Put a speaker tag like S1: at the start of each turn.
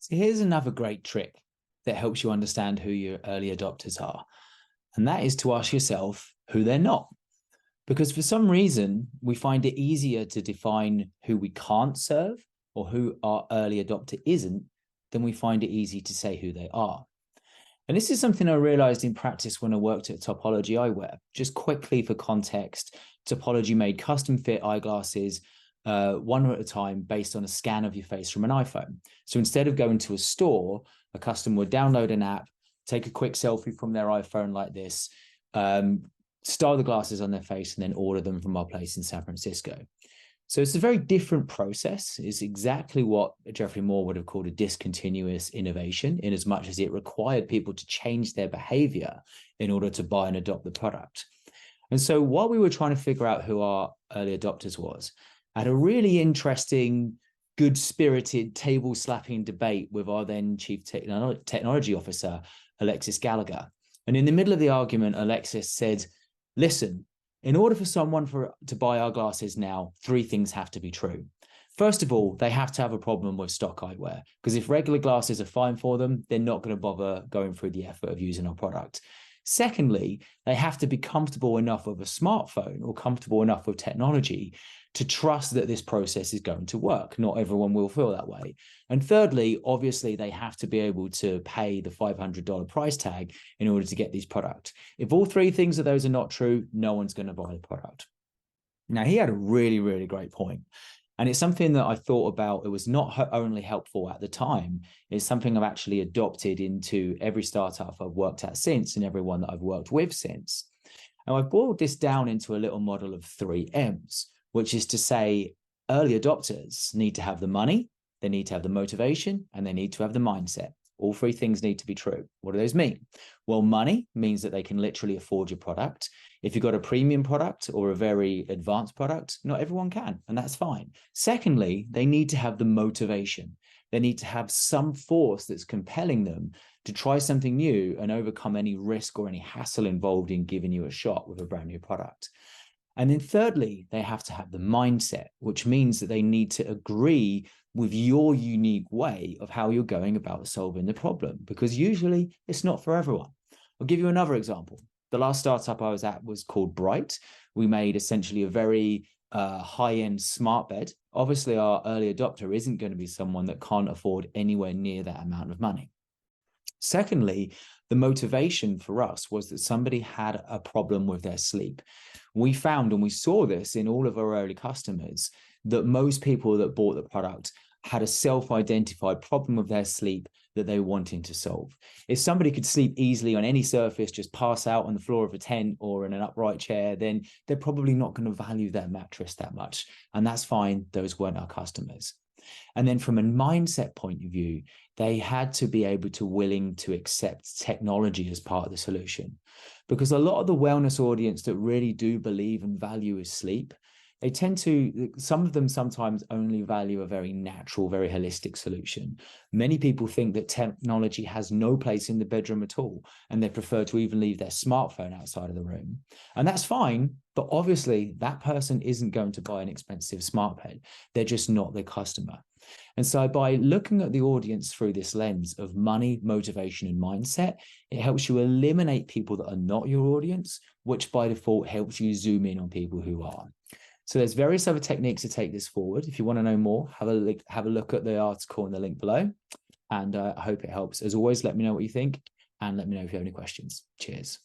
S1: So here's another great trick that helps you understand who your early adopters are. And that is to ask yourself who they're not. Because for some reason, we find it easier to define who we can't serve or who our early adopter isn't than we find it easy to say who they are. And this is something I realized in practice when I worked at Topology Eyewear. Just quickly for context, Topology made custom fit eyeglasses, one at a time based on a scan of your face from an iPhone. So instead of going to a store, a customer would download an app, take a quick selfie from their iPhone like this, style the glasses on their face, and then order them from our place in San Francisco. So it's a very different process. It's exactly what Geoffrey Moore would have called a discontinuous innovation, in as much as it required people to change their behavior in order to buy and adopt the product. And so while we were trying to figure out who our early adopters was, I had a really interesting, good-spirited, table-slapping debate with our then Chief Technology Officer, Alexis Gallagher. And in the middle of the argument, Alexis said, listen, in order for someone to buy our glasses now, three things have to be true. First of all, they have to have a problem with stock eyewear, because if regular glasses are fine for them, they're not going to bother going through the effort of using our product. Secondly, they have to be comfortable enough with a smartphone or comfortable enough with technology to trust that this process is going to work. Not everyone will feel that way. And thirdly, obviously, they have to be able to pay the $500 price tag in order to get these products. If all three things of those are not true, no one's going to buy the product. Now, he had a really, really great point. And it's something that I thought about. It was not only helpful at the time, it's something I've actually adopted into every startup I've worked at since and everyone that I've worked with since. And I've boiled this down into a little model of 3 M's, which is to say early adopters need to have the money, they need to have the motivation, and they need to have the mindset. All three things need to be true. What do those mean? Well, money means that they can literally afford your product. If you've got a premium product or a very advanced product, not everyone can, and that's fine. Secondly, they need to have the motivation. They need to have some force that's compelling them to try something new and overcome any risk or any hassle involved in giving you a shot with a brand new product. And then thirdly, they have to have the mindset, which means that they need to agree with your unique way of how you're going about solving the problem, because usually it's not for everyone. I'll give you another example. The last startup I was at was called Bright. We made essentially a very high-end smart bed. Obviously, our early adopter isn't going to be someone that can't afford anywhere near that amount of money. Secondly, the motivation for us was that somebody had a problem with their sleep. We found, and we saw this in all of our early customers, that most people that bought the product had a self-identified problem with their sleep that they were wanting to solve. If somebody could sleep easily on any surface, just pass out on the floor of a tent or in an upright chair, then they're probably not going to value their mattress that much. And that's fine. Those weren't our customers. And then from a mindset point of view, they had to be able to willing to accept technology as part of the solution. Because a lot of the wellness audience that really do believe and value is sleep, they tend to, some of them sometimes only value a very natural, very holistic solution. Many people think that technology has no place in the bedroom at all, and they prefer to even leave their smartphone outside of the room. And that's fine, but obviously that person isn't going to buy an expensive smart bed. They're just not their customer. And so by looking at the audience through this lens of money, motivation, and mindset, it helps you eliminate people that are not your audience, which by default helps you zoom in on people who are. So there's various other techniques to take this forward. If you want to know more, have a look at the article in the link below. And I hope it helps. As always, let me know what you think and let me know if you have any questions. Cheers.